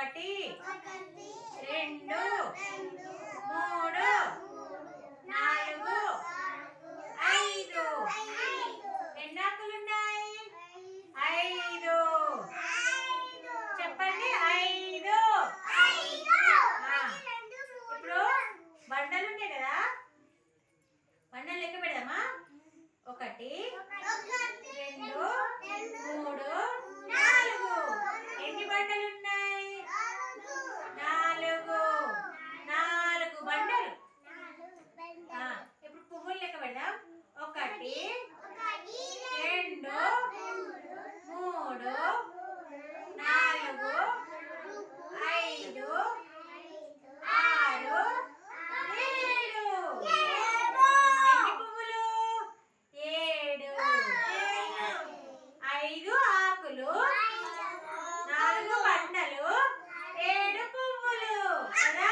ఒకటి, రెండు, మూడు, నాలుగు, ఐదు. ఎన్ని ఆకులు ఉన్నాయి? ఐదు. చెప్పండి, ఐదు. ఇప్పుడు బండలు ఉన్నాయి కదా, బండలు లెక్క పెడదామా? ఒకటి, రెండు, మూడు, నాలుగు. ఎన్ని బండలు ఉన్నాయి? నాలుగు. నాలుగు బండలు. ఇప్పుడు పువ్వులు లెక్క పెడదాం. ఒకటి, రెండు, మూడు, నాలుగు, ఐదు, ఆరు, ఏడు. ఎన్ని పువ్వులు? ఏడు. ఐదు ఆకులు, నాలుగు బండలు, ఏడు పువ్వులు కదా?